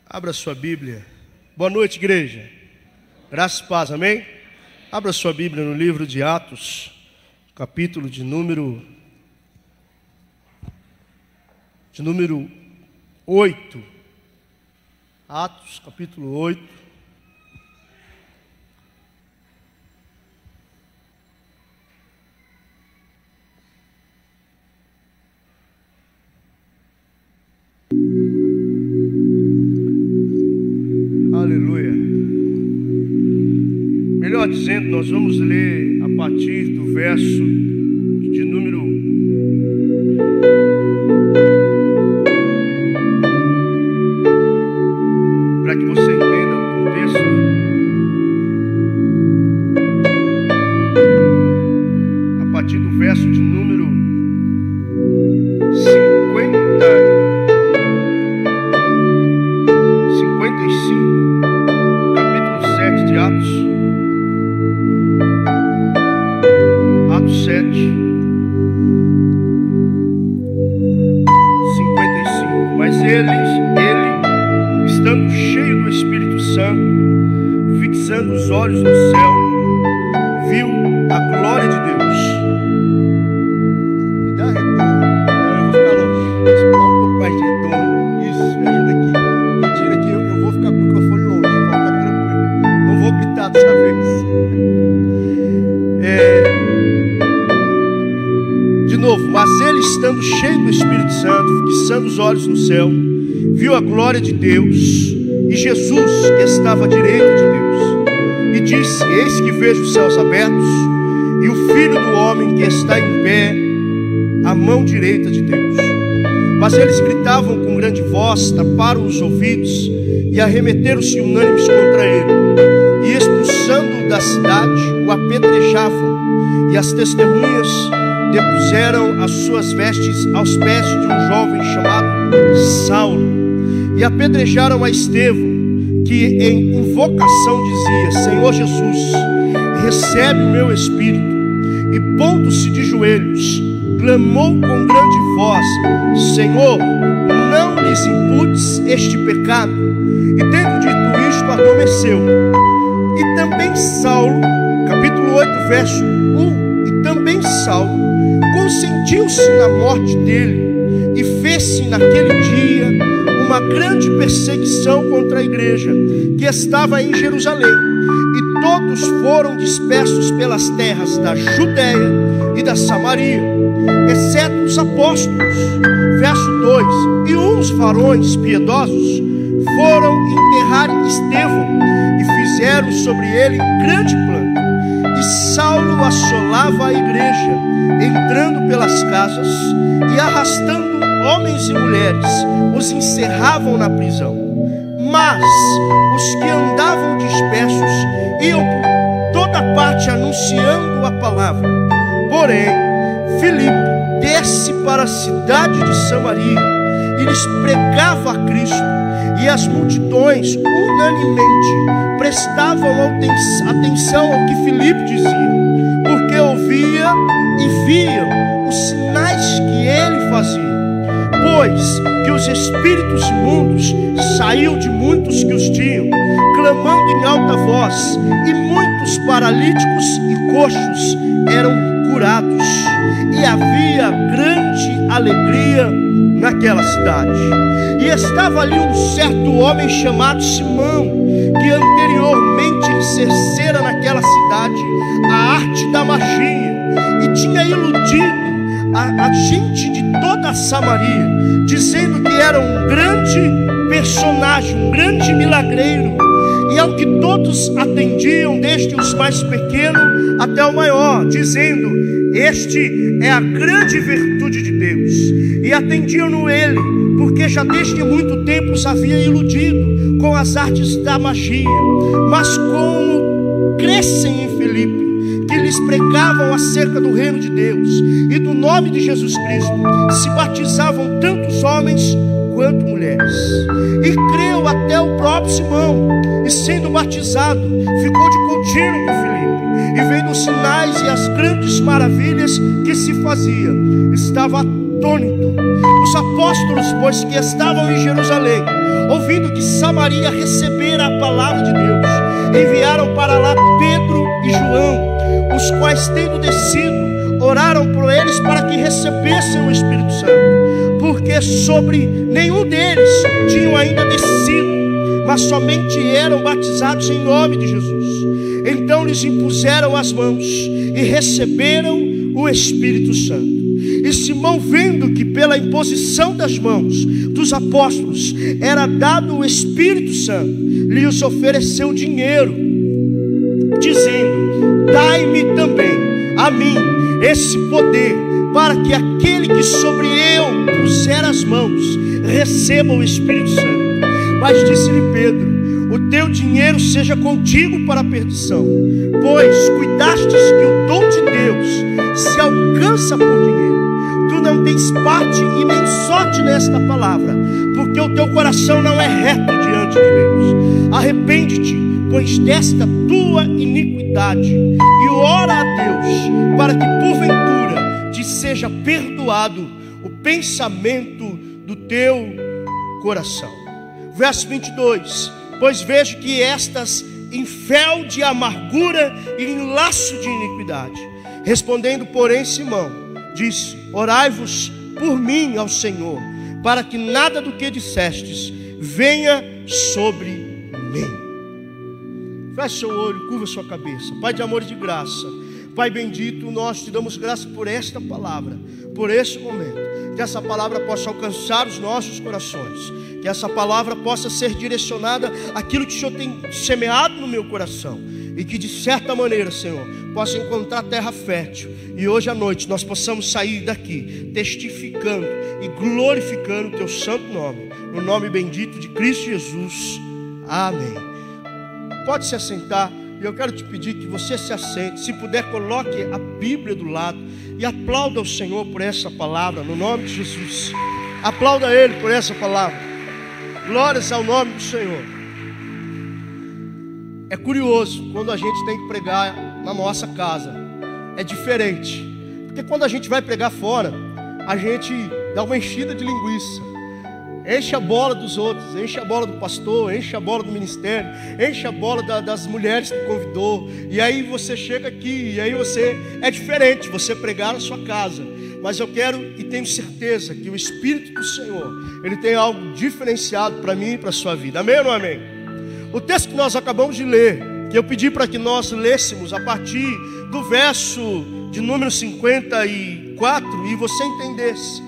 Abra sua Bíblia. Boa noite, igreja. Graça e paz, amém? Abra sua Bíblia no livro de Atos, capítulo de número 8. Atos, capítulo 8. Aleluia. Melhor dizendo, nós vamos ler a partir do verso de número 'para que você entenda o contexto. A partir do verso de número 55, capítulo 7 de Atos. Atos 7, 55. Mas ele, estando cheio do Espírito Santo, fixando os olhos no céu, viu a glória de Deus. Me dá retorno. Eu vou ficar longe. Vou esperar um pouco mais de retorno. Isso, me ajuda aqui. Me tira aqui, eu vou ficar com o microfone longe. Vou ficar tranquilo. Não vou gritar dessa vez. De novo, mas ele, estando cheio do Espírito Santo, fixando os olhos no céu, viu a glória de Deus e Jesus que estava à direita de Deus, e disse: eis que vejo os céus abertos e o Filho do homem que está em pé à mão direita de Deus. Mas eles gritavam com grande voz, taparam os ouvidos e arremeteram-se unânimes contra ele, e expulsando-o da cidade, o apedrejavam, e as testemunhas depuseram as suas vestes aos pés de um jovem chamado Saulo, e apedrejaram a Estevão, que em invocação dizia: Senhor Jesus, recebe o meu espírito. E pondo-se de joelhos, clamou com grande voz: Senhor, não lhes imputes este pecado. E tendo dito isto, adormeceu. E também Saulo, capítulo 8, verso 1, e também Saulo consentiu-se na morte dele, e fez-se naquele dia uma grande perseguição contra a igreja que estava em Jerusalém, e todos foram dispersos pelas terras da Judéia e da Samaria, exceto os apóstolos. Verso 2: e uns varões piedosos foram enterrar Estevão, e fizeram sobre ele grande plano. E Saulo assolava a igreja, entrando pelas casas e arrastando homens e mulheres, os encerravam na prisão. Mas os que andavam dispersos iam por toda parte anunciando a palavra. Porém, Filipe desce para a cidade de Samaria e lhes pregava a Cristo, e as multidões unanimemente prestavam atenção ao que Filipe dizia, porque ouvia e viam os sinais que ele fazia. Pois que os espíritos imundos saíam de muitos que os tinham, clamando em alta voz, e muitos paralíticos e coxos eram curados, e havia grande alegria naquela cidade. E estava ali um certo homem chamado Simão, que anteriormente exercera naquela cidade a arte da magia, e tinha iludido a gente de toda a Samaria, dizendo que era um grande personagem, um grande milagreiro, e ao que todos atendiam, desde os mais pequenos até o maior, dizendo: este é a grande virtude de Deus. E atendiam-no ele, porque já desde muito tempo os havia iludido com as artes da magia. Mas como crescem em Filipe, que lhes pregavam acerca do reino de Deus e do nome de Jesus Cristo, se batizavam tantos homens quanto mulheres. E creu até o próprio Simão, e sendo batizado, ficou de contínuo com Filipe, e vendo os sinais e as grandes maravilhas que se fazia, estava atônito. Os apóstolos, pois, que estavam em Jerusalém, ouvindo que Samaria recebera a palavra de Deus, enviaram para lá Pedro e João, os quais, tendo descido, oraram por eles para que recebessem o Espírito Santo, porque sobre nenhum deles tinham ainda descido, mas somente eram batizados em nome de Jesus. Então lhes impuseram as mãos e receberam o Espírito Santo. E Simão, vendo que pela imposição das mãos dos apóstolos era dado o Espírito Santo, lhes ofereceu dinheiro, dizendo: dai-me também a mim esse poder, para que aquele que sobre eu puser as mãos receba o Espírito Santo. Mas disse-lhe Pedro: o teu dinheiro seja contigo para a perdição, pois cuidastes que o dom de Deus se alcança por dinheiro. Tu não tens parte e nem sorte nesta palavra, porque o teu coração não é reto diante de Deus. Arrepende-te, pois, desta tua iniquidade, e ora a Deus para que porventura te seja perdoado o pensamento do teu coração. Verso 22: pois vejo que estas em fel de amargura e em laço de iniquidade. Respondendo, porém, Simão disse: orai-vos por mim ao Senhor, para que nada do que dissestes venha sobre mim. Feche seu olho, curva sua cabeça. Pai de amor e de graça, Pai bendito, nós te damos graça por esta palavra, por este momento. Que essa palavra possa alcançar os nossos corações, que essa palavra possa ser direcionada àquilo que o Senhor tem semeado no meu coração, e que de certa maneira, Senhor, possa encontrar terra fértil, e hoje à noite nós possamos sair daqui testificando e glorificando o teu santo nome, no nome bendito de Cristo Jesus. Amém. Pode se assentar. E eu quero te pedir que você se assente. Se puder, coloque a Bíblia do lado e aplauda o Senhor por essa palavra, no nome de Jesus. Aplauda Ele por essa palavra. Glórias ao nome do Senhor. É curioso quando a gente tem que pregar na nossa casa. É diferente, porque quando a gente vai pregar fora, a gente dá uma enchida de linguiça, enche a bola dos outros, enche a bola do pastor, enche a bola do ministério, enche a bola das mulheres que convidou. E aí você chega aqui, e aí é diferente você pregar na sua casa. Mas eu quero e tenho certeza que o Espírito do Senhor, Ele tem algo diferenciado para mim e para a sua vida. Amém ou não amém? O texto que nós acabamos de ler, que eu pedi para que nós lêssemos a partir do verso de número 54, e você entendesse,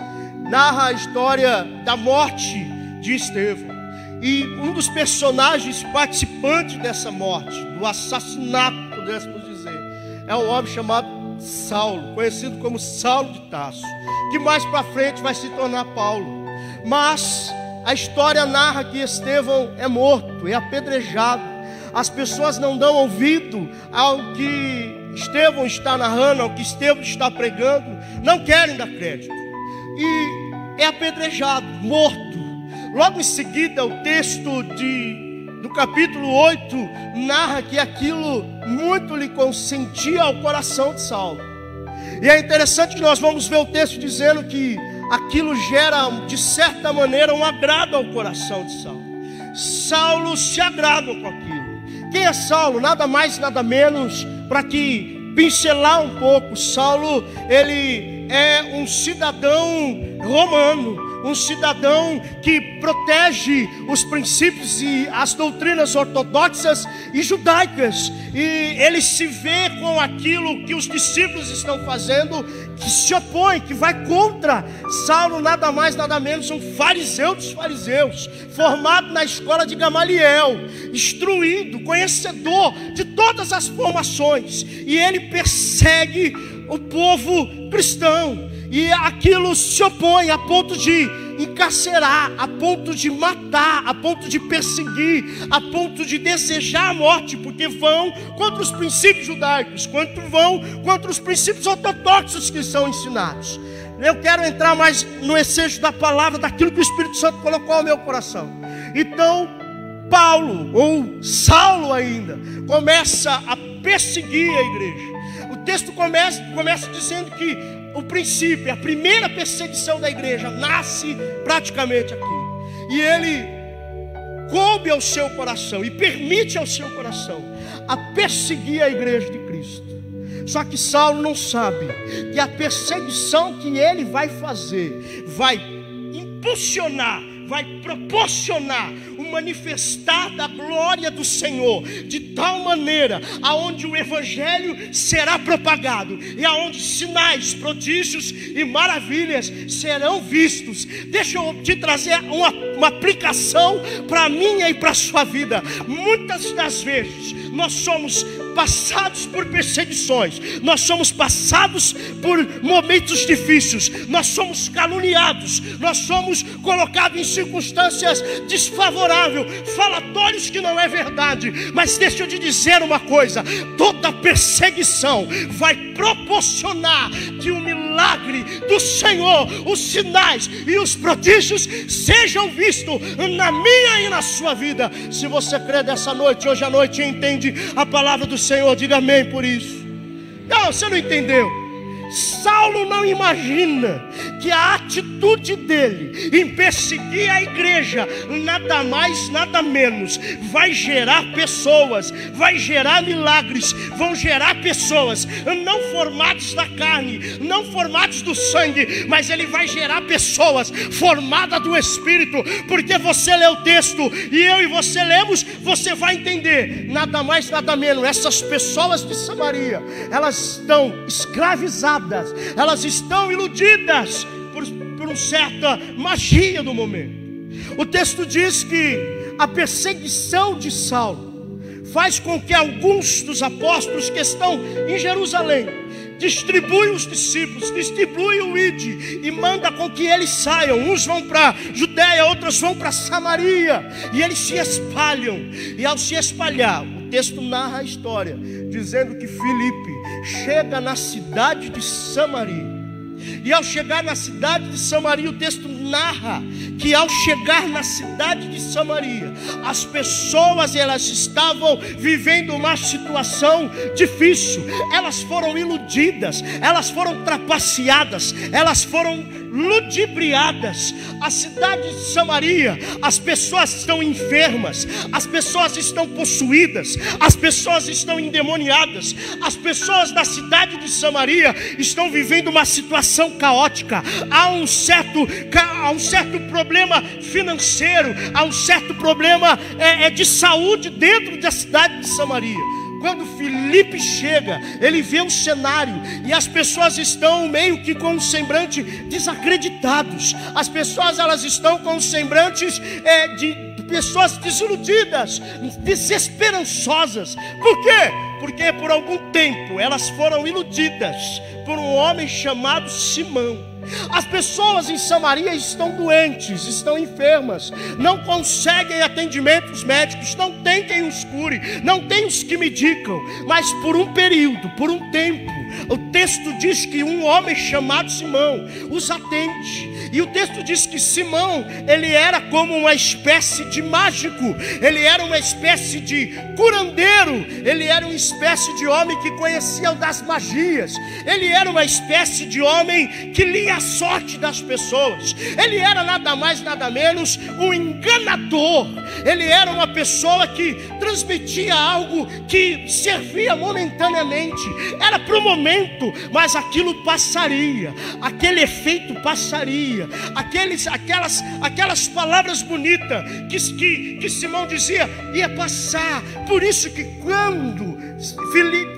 narra a história da morte de Estevão. E um dos personagens participantes dessa morte, do assassinato, pudéssemos dizer, é um homem chamado Saulo, conhecido como Saulo de Tarso, que mais para frente vai se tornar Paulo. Mas a história narra que Estevão é morto, é apedrejado. As pessoas não dão ouvido ao que Estevão está narrando, ao que Estevão está pregando, não querem dar crédito. E é apedrejado, morto. Logo em seguida, o texto do capítulo 8 narra que aquilo muito lhe consentia ao coração de Saulo. E é interessante que nós vamos ver o texto dizendo que aquilo gera, de certa maneira, um agrado ao coração de Saulo. Saulo se agrada com aquilo. Quem é Saulo? Nada mais, nada menos, para que pincelar um pouco, Saulo, ele é um cidadão romano, um cidadão que protege os princípios e as doutrinas ortodoxas e judaicas, e ele se vê com aquilo que os discípulos estão fazendo, que se opõe, que vai contra. Saulo nada mais, nada menos, um fariseu dos fariseus, formado na escola de Gamaliel, instruído, conhecedor de todas as formações, e ele persegue o povo cristão, e aquilo se opõe a ponto de encarcerar, a ponto de matar, a ponto de perseguir, a ponto de desejar a morte, porque vão contra os princípios judaicos, vão contra os princípios ortodoxos que são ensinados. Eu quero entrar mais no excesso da palavra, daquilo que o Espírito Santo colocou ao meu coração. Então Paulo, ou Saulo ainda, começa a perseguir a igreja. O texto começa dizendo que o princípio, a primeira perseguição da igreja nasce praticamente aqui. E ele coube ao seu coração e permite ao seu coração a perseguir a igreja de Cristo. Só que Saulo não sabe que a perseguição que ele vai fazer vai impulsionar, vai proporcionar o manifestar da glória do Senhor, de tal maneira aonde o evangelho será propagado e aonde sinais, prodígios e maravilhas serão vistos. Deixa eu te trazer uma aplicação para a minha e para a sua vida. Muitas das vezes nós somos passados por perseguições, nós somos passados por momentos difíceis, nós somos caluniados, nós somos colocados em circunstâncias desfavoráveis, falatórios que não é verdade. Mas deixa eu te dizer uma coisa: toda perseguição vai proporcionar que o milagre do Senhor, os sinais e os prodígios sejam vistos na minha e na sua vida. Se você crê dessa noite, hoje à noite, e entende a palavra do Senhor, diga amém por isso. Não, você não entendeu. Saulo não imagina que a atitude dele em perseguir a igreja, nada mais, nada menos, vai gerar pessoas, vai gerar milagres, vão gerar pessoas não formadas da carne, não formadas do sangue, mas ele vai gerar pessoas formadas do Espírito. Porque você lê o texto e eu e você lemos, você vai entender, nada mais, nada menos, essas pessoas de Samaria, elas estão escravizadas, elas estão iludidas por uma certa magia do momento. O texto diz que a perseguição de Saulo faz com que alguns dos apóstolos que estão em Jerusalém distribui os discípulos, distribui o ID e manda com que eles saiam. Uns vão para Judeia, outros vão para Samaria, e eles se espalham. E ao se espalhar, o texto narra a história dizendo que Filipe chega na cidade de Samaria. E ao chegar na cidade de Samaria, o texto narra que ao chegar na cidade de Samaria, as pessoas, elas estavam vivendo uma situação difícil. Elas foram iludidas, elas foram trapaceadas, elas foram ludibriadas. A cidade de Samaria, as pessoas estão enfermas, as pessoas estão possuídas, as pessoas estão endemoniadas. As pessoas da cidade de Samaria estão vivendo uma situação caótica. Há um certo problema financeiro, há um certo problema de saúde dentro da cidade de Samaria. Quando Filipe chega, ele vê o cenário e as pessoas estão meio que com um semblante desacreditados. As pessoas, elas estão com semblantes de pessoas desiludidas, desesperançosas. Por quê? Porque por algum tempo elas foram iludidas por um homem chamado Simão. As pessoas em Samaria estão doentes, estão enfermas, não conseguem atendimentos médicos, não tem quem os cure, não tem os que medicam. Mas por um período, por um tempo, o texto diz que um homem chamado Simão os atende. E o texto diz que Simão, ele era como uma espécie de mágico, ele era uma espécie de curandeiro, ele era uma espécie de homem que conhecia das magias, ele era uma espécie de homem que lia a sorte das pessoas. Ele era nada mais, nada menos um enganador. Ele era uma pessoa que transmitia algo que servia momentaneamente, era para o momento, mas aquilo passaria, aquele efeito passaria, aquelas palavras bonitas que Simão dizia ia passar. Por isso que quando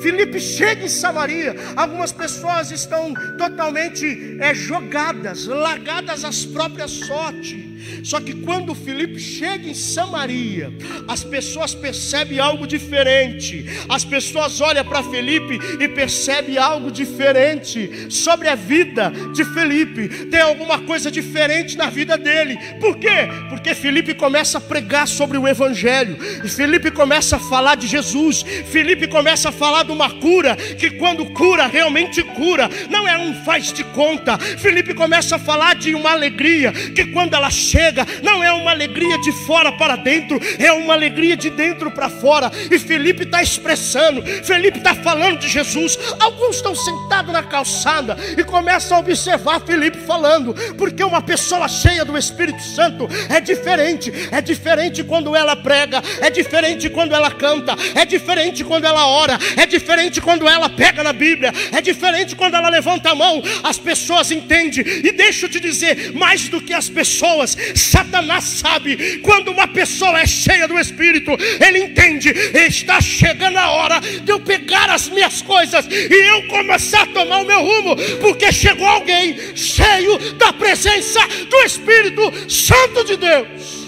Filipe chega em Samaria, algumas pessoas estão totalmente jogadas, largadas às próprias sortes. Só que quando Filipe chega em Samaria, as pessoas percebem algo diferente. As pessoas olham para Filipe e percebem algo diferente sobre a vida de Filipe. Tem alguma coisa diferente na vida dele. Por quê? Porque Filipe começa a pregar sobre o evangelho. Filipe começa a falar de Jesus. Filipe começa a falar de uma cura, que quando cura, realmente cura, não é um faz de conta. Filipe começa a falar de uma alegria, que quando ela chega, não é uma alegria de fora para dentro, é uma alegria de dentro para fora. E Felipe está expressando, Felipe está falando de Jesus. Alguns estão sentados na calçada e começam a observar Felipe falando, porque uma pessoa cheia do Espírito Santo é diferente quando ela prega, é diferente quando ela canta, é diferente quando ela ora, é diferente quando ela pega na Bíblia, é diferente quando ela levanta a mão. As pessoas entendem. E deixa eu te dizer, mais do que as pessoas, Satanás sabe. Quando uma pessoa é cheia do Espírito, ele entende, está chegando a hora de eu pegar as minhas coisas e eu começar a tomar o meu rumo, porque chegou alguém cheio da presença do Espírito Santo de Deus.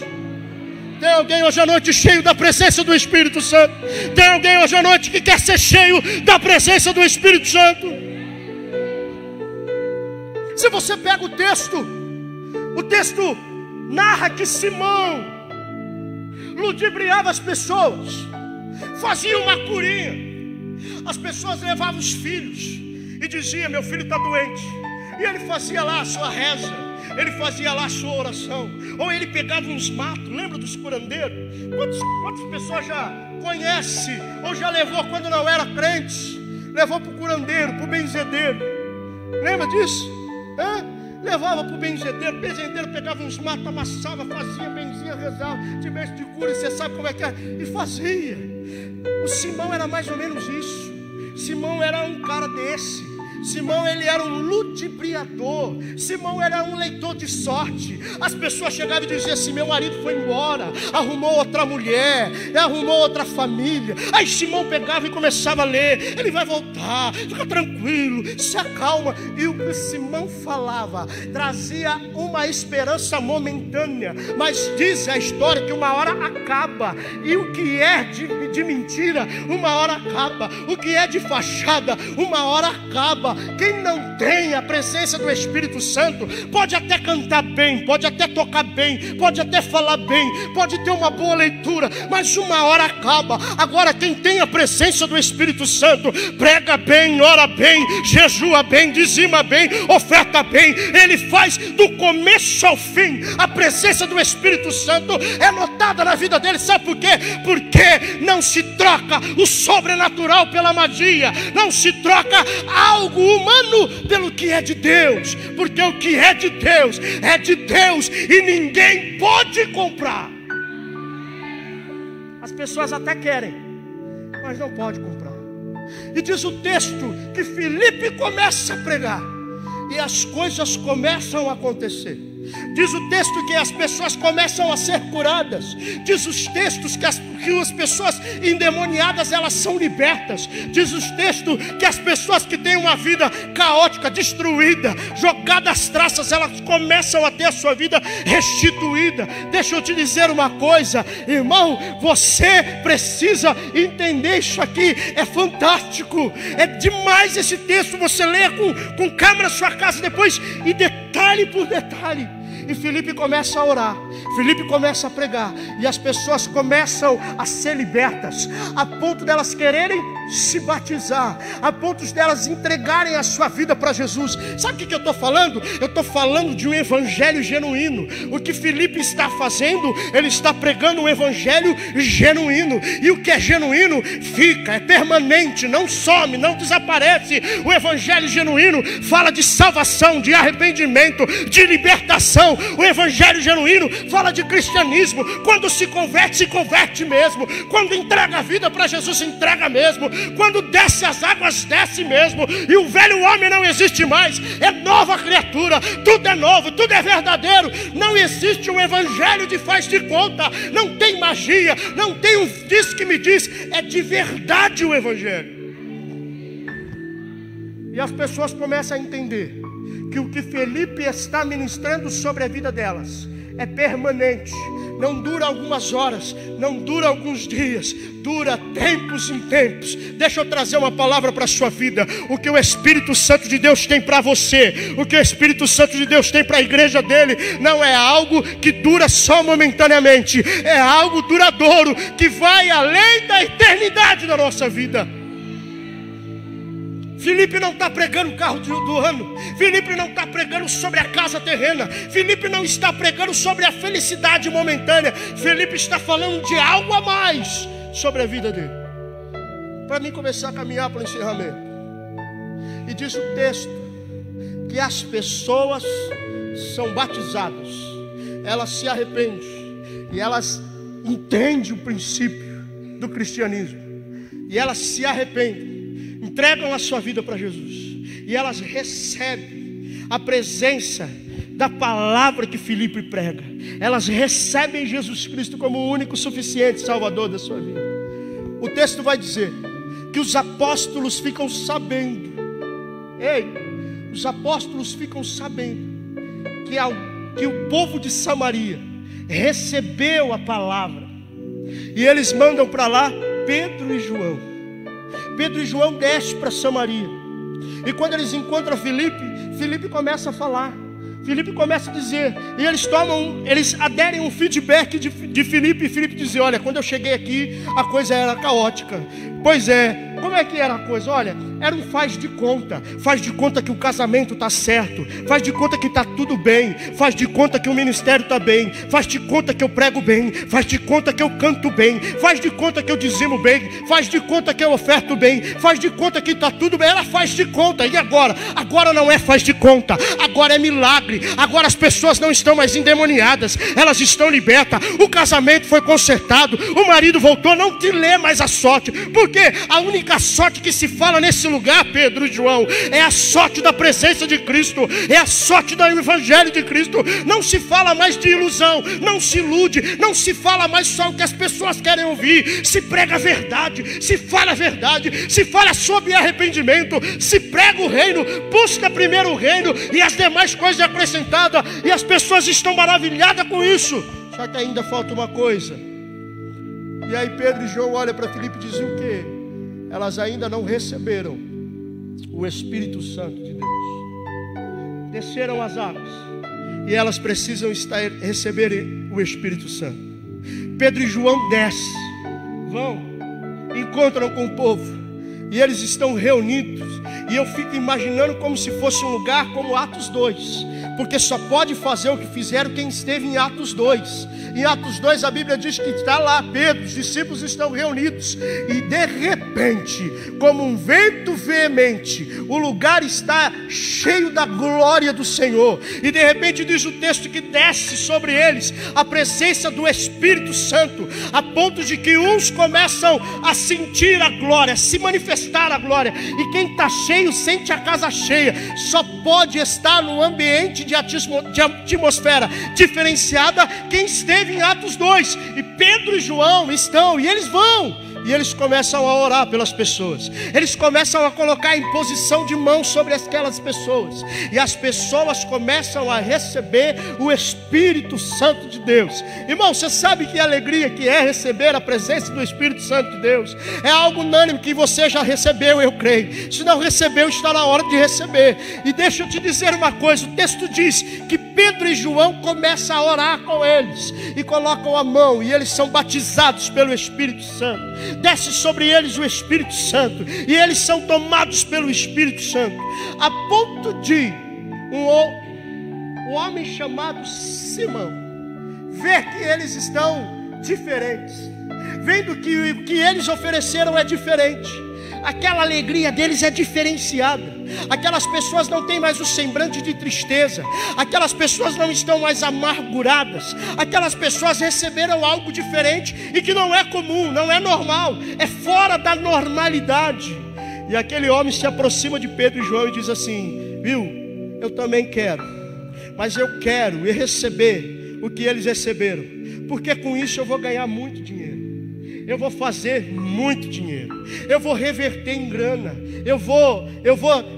Tem alguém hoje à noite cheio da presença do Espírito Santo? Tem alguém hoje à noite que quer ser cheio da presença do Espírito Santo? Se você pega o texto narra que Simão ludibriava as pessoas, fazia uma curinha. As pessoas levavam os filhos e diziam: meu filho está doente. E ele fazia lá a sua reza, ele fazia lá a sua oração. Ou ele pegava uns matos. Lembra dos curandeiros? Quantas pessoas já conhece ou já levou quando não era crente? Levou para o curandeiro, para o benzedeiro. Lembra disso? Levava para o benzedeiro pegava uns matos, amassava, fazia, benzia, rezava, tivesse de cura, e você sabe como é que é, e fazia. O Simão era mais ou menos isso. Simão era um cara desse. Simão, ele era um ludibriador. Simão era um leitor de sorte. As pessoas chegavam e diziam assim: meu marido foi embora, arrumou outra mulher, arrumou outra família. Aí Simão pegava e começava a ler: ele vai voltar, fica tranquilo, se acalma. E o que Simão falava trazia uma esperança momentânea, mas diz a história que uma hora acaba. E o que é de mentira, uma hora acaba. O que é de fachada, uma hora acaba. Quem não tem a presença do Espírito Santo pode até cantar bem, pode até tocar bem, pode até falar bem, pode ter uma boa leitura, mas uma hora acaba. Agora quem tem a presença do Espírito Santo prega bem, ora bem, jejua bem, dizima bem, oferta bem. Ele faz do começo ao fim. A presença do Espírito Santo é notada na vida dele. Sabe por quê? Porque não se troca o sobrenatural pela magia, não se troca algo humano pelo que é de Deus, porque o que é de Deus e ninguém pode comprar. As pessoas até querem, mas não pode comprar. E diz o texto que Felipe começa a pregar e as coisas começam a acontecer. Diz o texto que as pessoas começam a ser curadas. Diz os textos que as pessoas endemoniadas, elas são libertas. Diz os textos que as pessoas que têm uma vida caótica, destruída, jogadas às traças, elas começam a ter a sua vida restituída. Deixa eu te dizer uma coisa, irmão, você precisa entender isso aqui. É fantástico, é demais esse texto. Você lê com calma na sua casa depois, e detalhe por detalhe. E Felipe começa a orar, Felipe começa a pregar, e as pessoas começam a ser libertas, a ponto delas quererem se batizar, a ponto delas entregarem a sua vida para Jesus. Sabe o que eu estou falando? Eu estou falando de um evangelho genuíno. O que Felipe está fazendo, ele está pregando um evangelho genuíno. E o que é genuíno fica, é permanente, não some, não desaparece. O evangelho genuíno fala de salvação, de arrependimento, de libertação. O evangelho genuíno fala de cristianismo. Quando se converte mesmo. Quando entrega a vida para Jesus, entrega mesmo. Quando desce as águas, desce mesmo. E o velho homem não existe mais, é nova criatura. Tudo é novo, tudo é verdadeiro. Não existe um evangelho de faz de conta. Não tem magia, não tem um diz que me diz. É de verdade o evangelho. E as pessoas começam a entender que o que Felipe está ministrando sobre a vida delas é permanente. Não dura algumas horas, não dura alguns dias, dura tempos em tempos. Deixa eu trazer uma palavra para a sua vida. O que o Espírito Santo de Deus tem para você, o que o Espírito Santo de Deus tem para a igreja dele, não é algo que dura só momentaneamente, é algo duradouro, que vai além da eternidade da nossa vida. Filipe não está pregando o carro do ano. Filipe não está pregando sobre a casa terrena. Filipe não está pregando sobre a felicidade momentânea. Filipe está falando de algo a mais sobre a vida dele. Para mim começar a caminhar para o encerramento. E diz o texto que as pessoas são batizadas, elas se arrependem e elas entendem o princípio do cristianismo. E elas se arrependem, entregam a sua vida para Jesus. E elas recebem a presença da palavra que Filipe prega. Elas recebem Jesus Cristo como o único suficiente Salvador da sua vida. O texto vai dizer que os apóstolos ficam sabendo. Os apóstolos ficam sabendo que o povo de Samaria recebeu a palavra. E eles mandam para lá Pedro e João. Pedro e João descem para Samaria. E quando eles encontram Filipe começa a falar. Filipe começa a dizer. E eles aderem um feedback de Filipe. E Filipe diz: olha, quando eu cheguei aqui, a coisa era caótica. Pois é, como é que era a coisa? Olha, era um faz de conta. Faz de conta que o casamento está certo. Faz de conta que está tudo bem. Faz de conta que o ministério está bem. Faz de conta que eu prego bem. Faz de conta que eu canto bem. Faz de conta que eu dizimo bem. Faz de conta que eu oferto bem. Faz de conta que está tudo bem. Ela faz de conta. E agora? Agora não é faz de conta. Agora é milagre. Agora as pessoas não estão mais endemoniadas. Elas estão libertas. O casamento foi consertado. O marido voltou. Não te lê mais a sorte. Porque a única sorte que se fala nesse lugar, Pedro e João, é a sorte da presença de Cristo. É a sorte do evangelho de Cristo. Não se fala mais de ilusão. Não se ilude. Não se fala mais só o que as pessoas querem ouvir. Se prega a verdade. Se fala a verdade. Se fala sobre arrependimento. Se prega o reino. Busca primeiro o reino e as demais coisas acrescentadas. E as pessoas estão maravilhadas com isso. Só que ainda falta uma coisa. E aí Pedro e João olham para Filipe e dizem o quê? Elas ainda não receberam o Espírito Santo de Deus. Desceram as águas e elas precisam receberem o Espírito Santo. Pedro e João descem, vão, encontram com o povo e eles estão reunidos. E eu fico imaginando como se fosse um lugar como Atos 2, porque só pode fazer o que fizeram quem esteve em Atos 2. Em Atos 2 a Bíblia diz que está lá Pedro, os discípulos estão reunidos. E de repente, como um vento veemente, o lugar está cheio da glória do Senhor. E de repente diz o texto que desce sobre eles a presença do Espírito Santo, a ponto de que uns começam a sentir a glória, a se manifestar a glória. E quem está cheio sente a casa cheia. Só pode estar no ambiente de atmosfera diferenciada quem esteve em Atos 2, e Pedro e João estão, e eles vão, e eles começam a orar pelas pessoas, eles começam a colocar em posição de mão sobre aquelas pessoas, e as pessoas começam a receber o Espírito Santo de Deus. Irmão, você sabe que alegria que é receber a presença do Espírito Santo de Deus? É algo unânime que você já recebeu, eu creio. Se não recebeu, está na hora de receber. E deixa eu te dizer uma coisa, o texto diz que Pedro e João começam a orar com eles, e colocam a mão, e eles são batizados pelo Espírito Santo. Desce sobre eles o Espírito Santo, e eles são tomados pelo Espírito Santo, a ponto de um homem chamado Simão ver que eles estão diferentes, vendo que o que eles ofereceram é diferente. Aquela alegria deles é diferenciada. Aquelas pessoas não têm mais o semblante de tristeza. Aquelas pessoas não estão mais amarguradas. Aquelas pessoas receberam algo diferente e que não é comum, não é normal, é fora da normalidade. E aquele homem se aproxima de Pedro e João e diz assim: viu, eu também quero, mas eu quero receber o que eles receberam, porque com isso eu vou ganhar muito dinheiro. Eu vou fazer muito dinheiro. Eu vou reverter em grana. Eu vou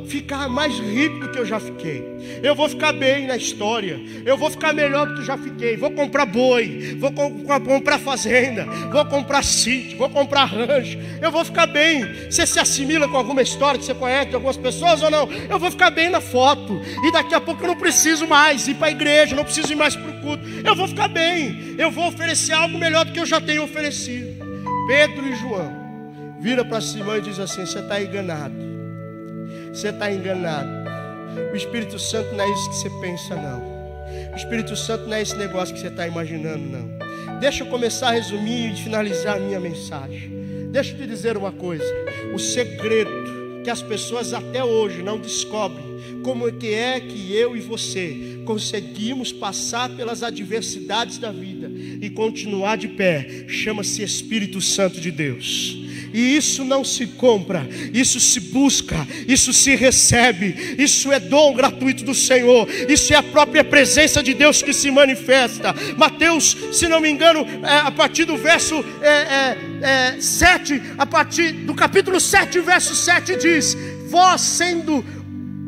ficar mais rico do que eu já fiquei. Eu vou ficar bem na história. Eu vou ficar melhor do que eu já fiquei. Vou comprar boi. Vou comprar fazenda. Vou comprar sítio. Vou comprar rancho. Eu vou ficar bem. Você se assimila com alguma história que você conhece de algumas pessoas ou não? Eu vou ficar bem na foto. E daqui a pouco eu não preciso mais ir para a igreja. Não preciso ir mais para o culto. Eu vou ficar bem. Eu vou oferecer algo melhor do que eu já tenho oferecido. Pedro e João vira para Simão e diz assim: você está enganado. Você está enganado. O Espírito Santo não é isso que você pensa, não. O Espírito Santo não é esse negócio que você está imaginando, não. Deixa eu começar a resumir e finalizar a minha mensagem. Deixa eu te dizer uma coisa. O segredo que as pessoas até hoje não descobrem, como é que eu e você conseguimos passar pelas adversidades da vida e continuar de pé, chama-se Espírito Santo de Deus. E isso não se compra, isso se busca, isso se recebe, isso é dom gratuito do Senhor, isso é a própria presença de Deus que se manifesta. Mateus, se não me engano, a partir do verso 7, a partir do capítulo 7, verso 7 diz: vós sendo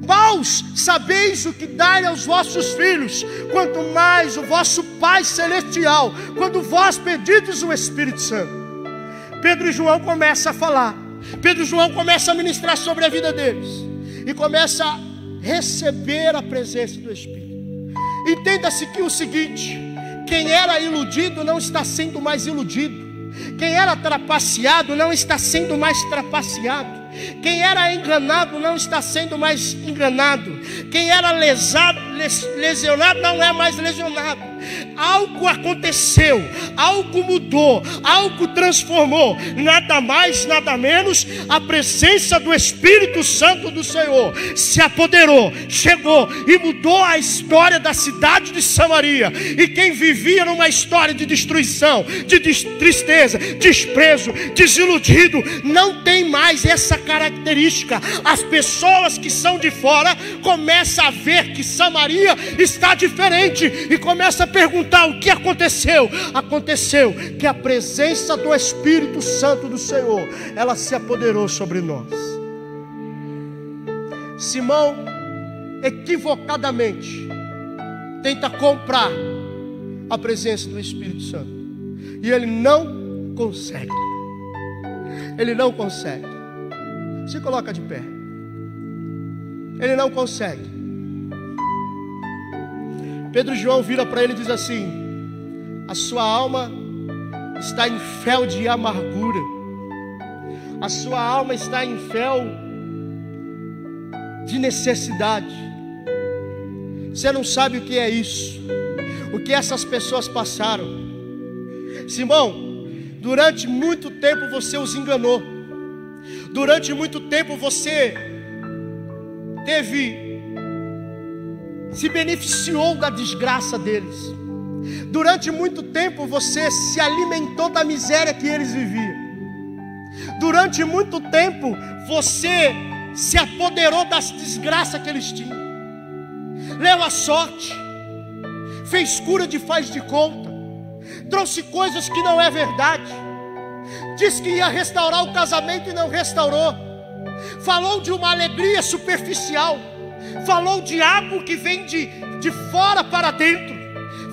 maus, sabeis o que dar aos vossos filhos, quanto mais o vosso Pai Celestial, quando vós pedides o Espírito Santo. Pedro e João começam a falar, Pedro e João começam a ministrar sobre a vida deles, e começa a receber a presença do Espírito. Entenda-se que o seguinte: quem era iludido não está sendo mais iludido, quem era trapaceado não está sendo mais trapaceado, quem era enganado não está sendo mais enganado, quem era lesionado não é mais lesionado. Algo aconteceu, algo mudou, algo transformou. Nada mais, nada menos, a presença do Espírito Santo do Senhor se apoderou, chegou e mudou a história da cidade de Samaria. E quem vivia numa história de destruição, de tristeza, desprezo, desiludido, não tem mais essa característica. As pessoas que são de fora começam a ver que Samaria está diferente e começam a perguntar: o que aconteceu? Aconteceu que a presença do Espírito Santo do Senhor, ela se apoderou sobre nós. Simão equivocadamente tenta comprar a presença do Espírito Santo, e ele não consegue. Ele não consegue. Se coloca de pé. Ele não consegue. Pedro e João vira para ele e diz assim: a sua alma está em fel de amargura, a sua alma está em fel de necessidade. Você não sabe o que é isso, o que essas pessoas passaram. Simão, durante muito tempo você os enganou, durante muito tempo você se beneficiou da desgraça deles. Durante muito tempo você se alimentou da miséria que eles viviam. Durante muito tempo você se apoderou das desgraças que eles tinham. Leu a sorte, fez cura de faz de conta, trouxe coisas que não é verdade, disse que ia restaurar o casamento e não restaurou, falou de uma alegria superficial, falou de algo que vem de fora para dentro,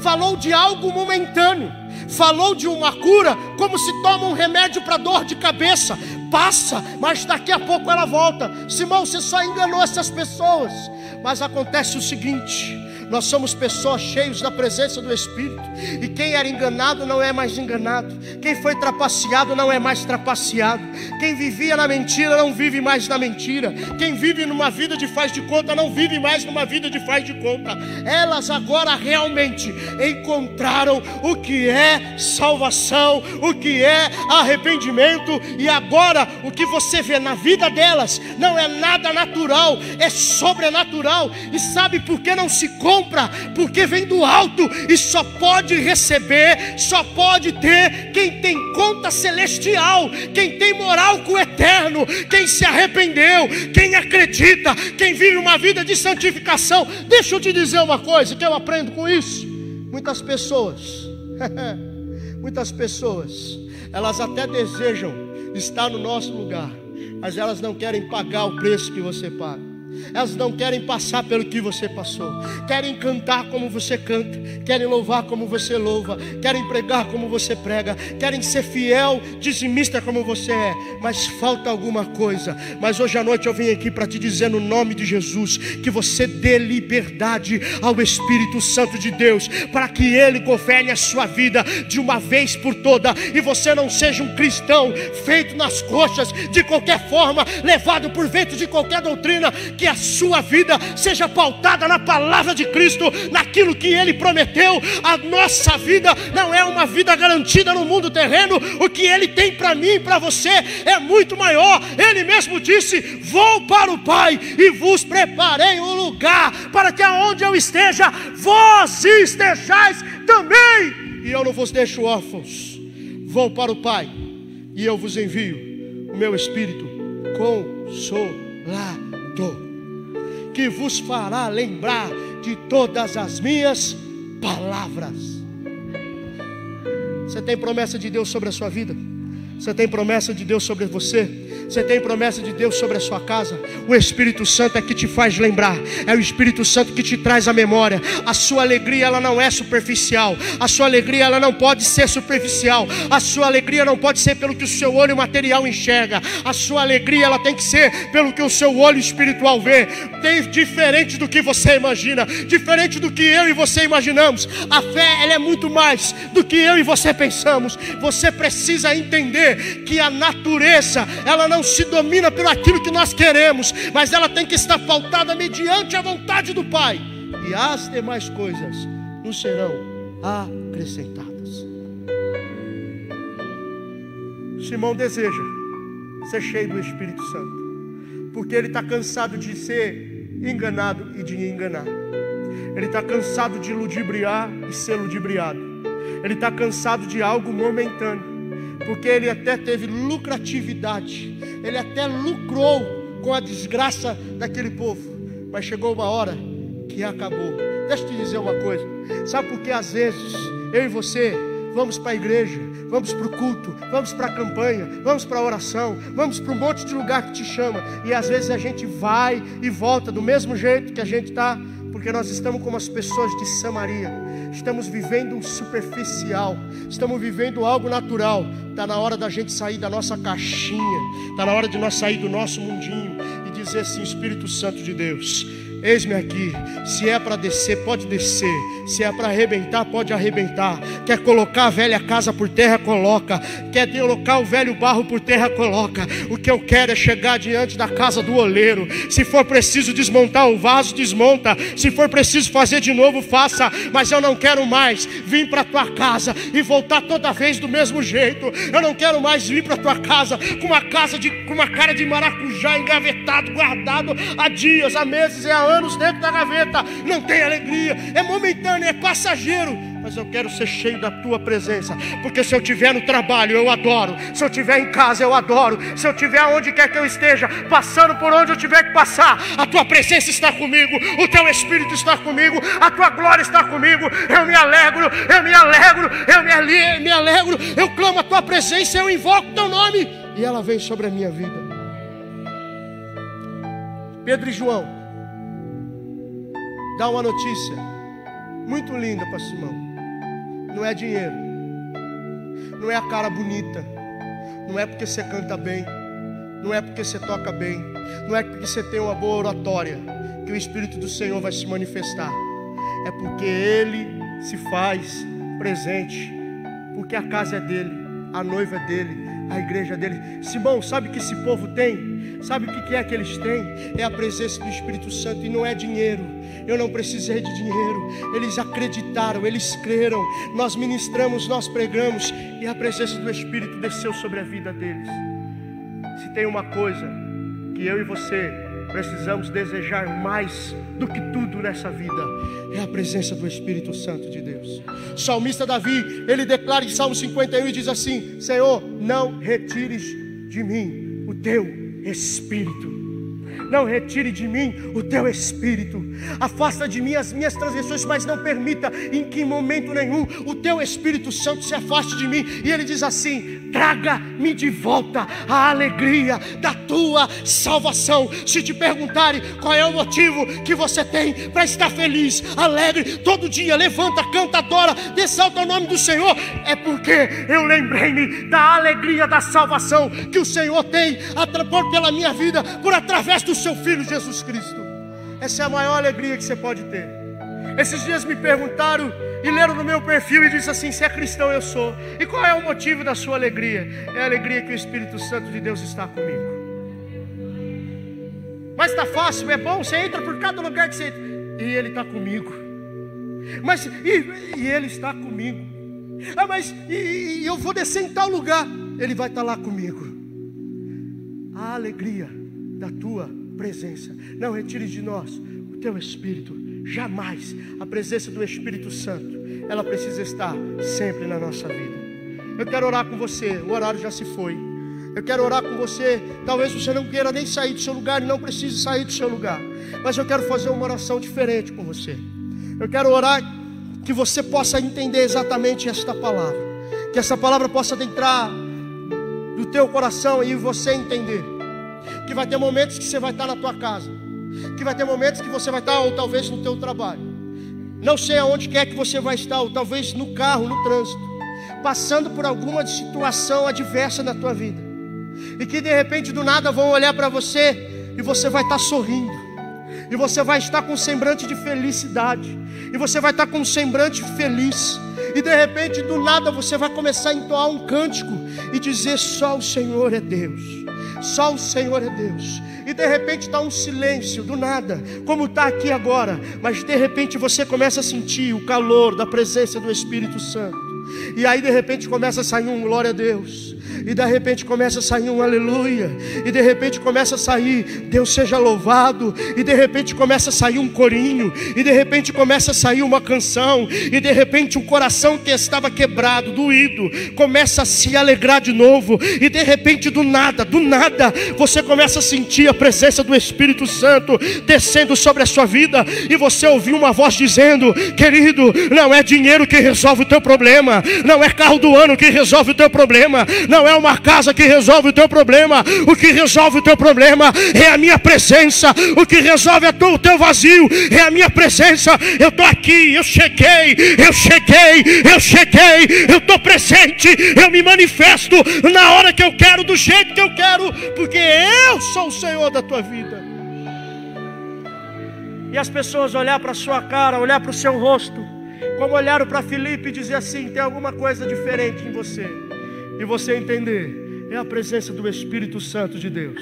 falou de algo momentâneo, falou de uma cura como se toma um remédio para dor de cabeça, passa, mas daqui a pouco ela volta. Simão, você só enganou essas pessoas. Mas acontece o seguinte: nós somos pessoas cheias da presença do Espírito, e quem era enganado não é mais enganado, quem foi trapaceado não é mais trapaceado, quem vivia na mentira não vive mais na mentira, quem vive numa vida de faz de conta não vive mais numa vida de faz de conta. Elas agora realmente encontraram o que é salvação, o que é arrependimento, e agora o que você vê na vida delas não é nada natural, é sobrenatural. E sabe por que não se compra? Porque vem do alto, e só pode receber, só pode ter quem tem conta celestial, quem tem moral com o eterno, quem se arrependeu, quem acredita, quem vive uma vida de santificação. Deixa eu te dizer uma coisa que eu aprendo com isso. Muitas pessoas elas até desejam estar no nosso lugar, mas elas não querem pagar o preço que você paga. Elas não querem passar pelo que você passou. Querem cantar como você canta. Querem louvar como você louva. Querem pregar como você prega. Querem ser fiel, dizimista como você é. Mas falta alguma coisa. Mas hoje à noite eu vim aqui para te dizer no nome de Jesus, que você dê liberdade ao Espírito Santo de Deus, para que Ele governe a sua vida de uma vez por toda. E você não seja um cristão feito nas coxas, de qualquer forma, levado por vento de qualquer doutrina. Que a sua vida seja pautada na palavra de Cristo, naquilo que Ele prometeu. A nossa vida não é uma vida garantida no mundo terreno. O que Ele tem para mim e para você é muito maior. Ele mesmo disse: vou para o Pai e vos preparei um lugar, para que aonde eu esteja, vós estejais também. E eu não vos deixo órfãos. Vou para o Pai e eu vos envio o meu Espírito Consolador, que vos fará lembrar de todas as minhas palavras. Você tem promessa de Deus sobre a sua vida? Você tem promessa de Deus sobre você? Você tem promessa de Deus sobre a sua casa? O Espírito Santo é que te faz lembrar. É o Espírito Santo que te traz a memória. A sua alegria, ela não é superficial. A sua alegria, ela não pode ser superficial. A sua alegria não pode ser pelo que o seu olho material enxerga. A sua alegria, ela tem que ser pelo que o seu olho espiritual vê. Diferente do que você imagina, diferente do que eu e você imaginamos. A fé, ela é muito mais do que eu e você pensamos. Você precisa entender que a natureza, ela não se domina pelo aquilo que nós queremos, mas ela tem que estar pautada mediante a vontade do Pai. E as demais coisas nos serão acrescentadas. Simão deseja ser cheio do Espírito Santo, porque ele está cansado de ser enganado e de enganar. Ele está cansado de ludibriar e ser ludibriado. Ele está cansado de algo momentâneo, porque ele até teve lucratividade, ele até lucrou com a desgraça daquele povo, mas chegou uma hora que acabou. Deixa eu te dizer uma coisa, sabe por que às vezes eu e você vamos para a igreja, vamos para o culto, vamos para a campanha, vamos para a oração, vamos para um monte de lugar que te chama, e às vezes a gente vai e volta do mesmo jeito que a gente está? Porque nós estamos como as pessoas de Samaria. Estamos vivendo um superficial. Estamos vivendo algo natural. Está na hora da gente sair da nossa caixinha. Está na hora de nós sair do nosso mundinho e dizer assim: Espírito Santo de Deus, eis-me aqui. Se é para descer, pode descer. Se é para arrebentar, pode arrebentar. Quer colocar a velha casa por terra, coloca. Quer colocar o velho barro por terra, coloca. O que eu quero é chegar diante da casa do oleiro. Se for preciso desmontar o vaso, desmonta. Se for preciso fazer de novo, faça. Mas eu não quero mais vir para a tua casa e voltar toda vez do mesmo jeito. Eu não quero mais vir para a tua casa com uma cara de maracujá engavetado, guardado há dias, há meses e há anos dentro da gaveta. Não tem alegria, é momentâneo, é passageiro. Mas eu quero ser cheio da tua presença, porque se eu estiver no trabalho, eu adoro. Se eu estiver em casa, eu adoro. Se eu estiver onde quer que eu esteja, passando por onde eu tiver que passar, a tua presença está comigo, o teu Espírito está comigo, a tua glória está comigo. Eu me alegro, eu me alegro, me alegro. Eu clamo a tua presença, eu invoco o teu nome, e ela vem sobre a minha vida. Pedro e João dá uma notícia muito linda para Simão. Não é dinheiro, não é a cara bonita, não é porque você canta bem, não é porque você toca bem, não é porque você tem uma boa oratória que o Espírito do Senhor vai se manifestar. É porque Ele se faz presente, porque a casa é dele, a noiva é dele, a igreja é dele. Simão, sabe o que esse povo tem? Sabe o que é que eles têm? É a presença do Espírito Santo, e não é dinheiro. Eu não precisei de dinheiro. Eles acreditaram, eles creram. Nós ministramos, nós pregamos, e a presença do Espírito desceu sobre a vida deles. Se tem uma coisa que eu e você precisamos desejar mais do que tudo nessa vida, é a presença do Espírito Santo de Deus. O salmista Davi, ele declara em Salmo 51 e diz assim: Senhor, não retires de mim o teu Espírito. não retire de mim o teu Espírito. Afasta de mim as minhas transgressões, mas não permita em que momento nenhum o teu Espírito Santo se afaste de mim. E ele diz assim: traga-me de volta a alegria da tua salvação. Se te perguntarem qual é o motivo que você tem para estar feliz, alegre, todo dia, levanta, canta, adora, exalta o nome do Senhor, é porque eu lembrei-me da alegria da salvação que o Senhor tem pela minha vida, por através do seu Filho Jesus Cristo. Essa é a maior alegria que você pode ter. Esses dias me perguntaram e leram no meu perfil e disse assim: se é cristão eu sou. E qual é o motivo da sua alegria? É a alegria que o Espírito Santo de Deus está comigo. Mas está fácil, é bom, você entra por cada lugar que você entra, e Ele está comigo. Mas e Ele está comigo. Ah, mas eu vou descer em tal lugar, Ele vai estar lá comigo. A alegria da tua presença. Não retire de nós o teu Espírito. Jamais. A presença do Espírito Santo, ela precisa estar sempre na nossa vida. Eu quero orar com você. O horário já se foi. Eu quero orar com você. Talvez você não queira nem sair do seu lugar e não precise sair do seu lugar, mas eu quero fazer uma oração diferente com você. Eu quero orar que você possa entender exatamente esta palavra, que essa palavra possa entrar no teu coração e você entender que vai ter momentos que você vai estar na tua casa, que vai ter momentos que você vai estar, ou talvez no teu trabalho, não sei aonde quer que você vai estar, ou talvez no carro, no trânsito, passando por alguma situação adversa na tua vida, e que de repente do nada vão olhar para você e você vai estar sorrindo, e você vai estar com um semblante de felicidade, e você vai estar com um semblante feliz, e de repente do nada você vai começar a entoar um cântico e dizer: só o Senhor é Deus, só o Senhor é Deus. E de repente está um silêncio, do nada, como está aqui agora, mas de repente você começa a sentir o calor da presença do Espírito Santo, e aí de repente começa a sair um glória a Deus, e de repente começa a sair um aleluia, e de repente começa a sair Deus seja louvado, e de repente começa a sair um corinho, e de repente começa a sair uma canção, e de repente o coração que estava quebrado, doído, começa a se alegrar de novo, e de repente do nada você começa a sentir a presença do Espírito Santo descendo sobre a sua vida, e você ouviu uma voz dizendo: querido, não é dinheiro que resolve o teu problema, não é carro do ano que resolve o teu problema, não é uma casa que resolve o teu problema. O que resolve o teu problema é a minha presença. O que resolve o teu vazio é a minha presença. Eu estou aqui, eu cheguei, eu estou presente, eu me manifesto na hora que eu quero, do jeito que eu quero, porque eu sou o Senhor da tua vida. E as pessoas olhar para a sua cara, olhar para o seu rosto, como olharam para Filipe e dizer assim: tem alguma coisa diferente em você. E você entender, é a presença do Espírito Santo de Deus.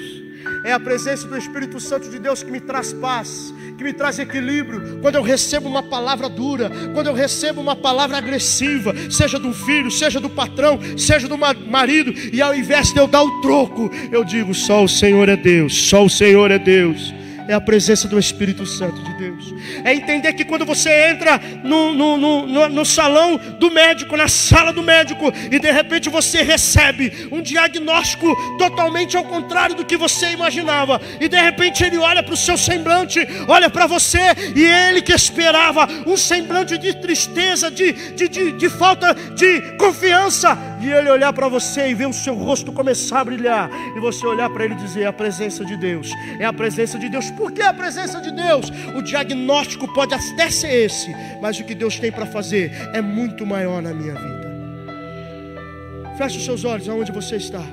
É a presença do Espírito Santo de Deus que me traz paz, que me traz equilíbrio. Quando eu recebo uma palavra dura, quando eu recebo uma palavra agressiva, seja do filho, seja do patrão, seja do marido, e ao invés de eu dar o troco, eu digo: só o Senhor é Deus, só o Senhor é Deus. É a presença do Espírito Santo de Deus. É entender que quando você entra no salão do médico, na sala do médico, e de repente você recebe um diagnóstico totalmente ao contrário do que você imaginava, e de repente ele olha para o seu semblante, olha para você, e ele que esperava um semblante de tristeza, de falta de confiança, e ele olhar para você e ver o seu rosto começar a brilhar, e você olhar para ele e dizer: é a presença de Deus, é a presença de Deus. Por que a presença de Deus? O diagnóstico pode até ser esse, mas o que Deus tem para fazer é muito maior na minha vida. Feche os seus olhos aonde você está.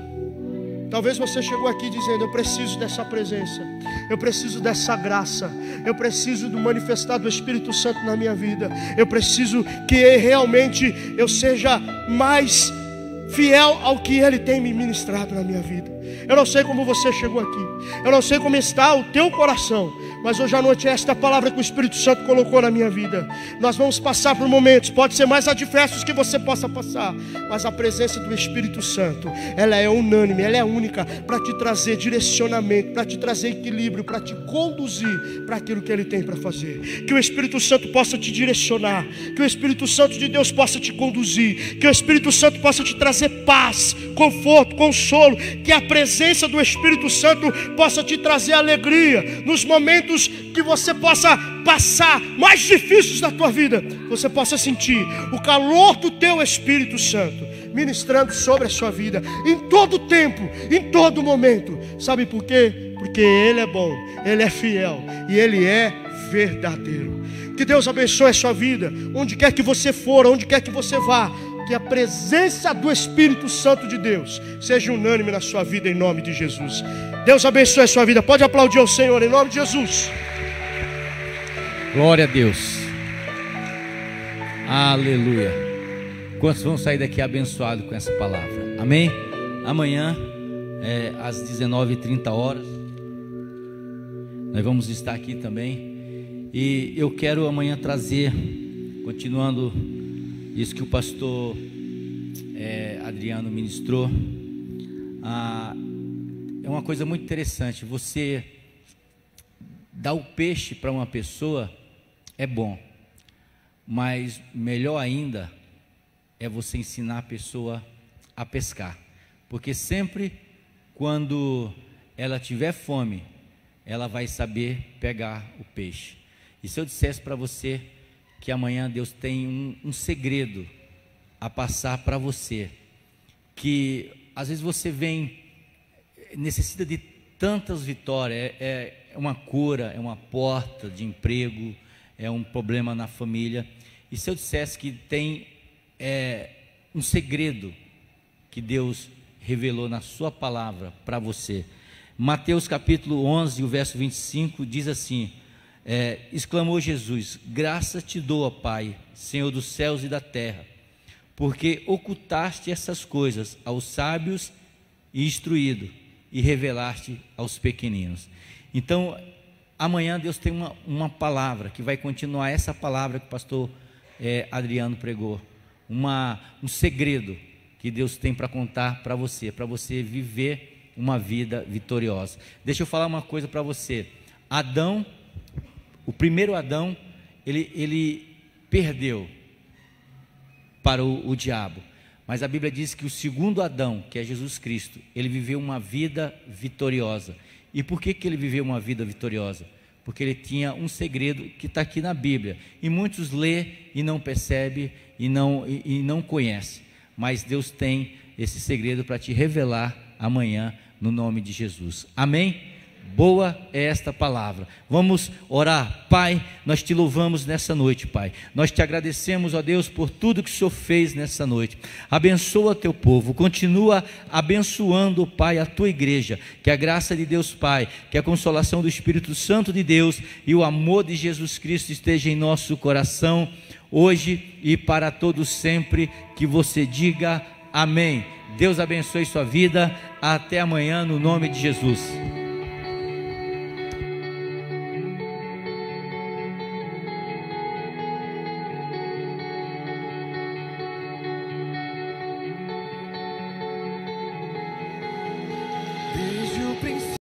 Talvez você chegou aqui dizendo: eu preciso dessa presença, eu preciso dessa graça, eu preciso do manifestar do Espírito Santo na minha vida, eu preciso que realmente eu seja mais fiel ao que Ele tem me ministrado na minha vida. Eu não sei como você chegou aqui, eu não sei como está o teu coração, Mas hoje à noite esta é a palavra que o Espírito Santo colocou na minha vida. Nós vamos passar por momentos, pode ser mais adversos que você possa passar, mas a presença do Espírito Santo, ela é unânime, ela é única para te trazer direcionamento, para te trazer equilíbrio, para te conduzir para aquilo que Ele tem para fazer. Que o Espírito Santo possa te direcionar, que o Espírito Santo de Deus possa te conduzir, que o Espírito Santo possa te trazer paz, conforto, consolo, que a presença do Espírito Santo possa te trazer alegria nos momentos que você possa passar mais difíceis da tua vida, você possa sentir o calor do teu Espírito Santo ministrando sobre a sua vida em todo tempo, em todo momento. Sabe por quê? Porque Ele é bom, Ele é fiel e Ele é verdadeiro. Que Deus abençoe a sua vida, onde quer que você for, onde quer que você vá. Que a presença do Espírito Santo de Deus seja unânime na sua vida, em nome de Jesus. Deus abençoe a sua vida. Pode aplaudir ao Senhor, em nome de Jesus. Glória a Deus. Aleluia. Quantos vão sair daqui abençoados com essa palavra? Amém? Amanhã, às 19h30, nós vamos estar aqui também. E eu quero amanhã trazer, continuando isso que o pastor Adriano ministrou, é uma coisa muito interessante. Você dar o peixe para uma pessoa é bom, mas melhor ainda é você ensinar a pessoa a pescar, porque sempre quando ela tiver fome, ela vai saber pegar o peixe. E se eu dissesse para você que amanhã Deus tem um segredo a passar para você, que às vezes você necessita de tantas vitórias, é uma cura, é uma porta de emprego, é um problema na família, e se eu dissesse que tem um segredo que Deus revelou na sua palavra para você, Mateus capítulo 11, o verso 25 diz assim, exclamou Jesus: graça te dou, ó Pai, Senhor dos céus e da terra, porque ocultaste essas coisas aos sábios e instruídos, e revelaste aos pequeninos. Então, amanhã Deus tem uma palavra, que vai continuar essa palavra que o pastor Adriano pregou, um segredo que Deus tem para contar para você viver uma vida vitoriosa. Deixa eu falar uma coisa para você. O primeiro Adão, ele perdeu para o diabo, mas a Bíblia diz que o segundo Adão, que é Jesus Cristo, ele viveu uma vida vitoriosa. E por que ele viveu uma vida vitoriosa? Porque ele tinha um segredo que está aqui na Bíblia, e muitos lê e não percebe e não conhece, mas Deus tem esse segredo para te revelar amanhã, no nome de Jesus. Amém? Boa é esta palavra. Vamos orar. Pai, nós te louvamos nessa noite, Pai. Nós te agradecemos, ó Deus, por tudo que o Senhor fez nessa noite. Abençoa teu povo, continua abençoando, Pai, a tua igreja. Que a graça de Deus, Pai, que a consolação do Espírito Santo de Deus e o amor de Jesus Cristo esteja em nosso coração, hoje e para todos sempre. Que você diga amém. Deus abençoe sua vida. Até amanhã, no nome de Jesus. Desde o princípio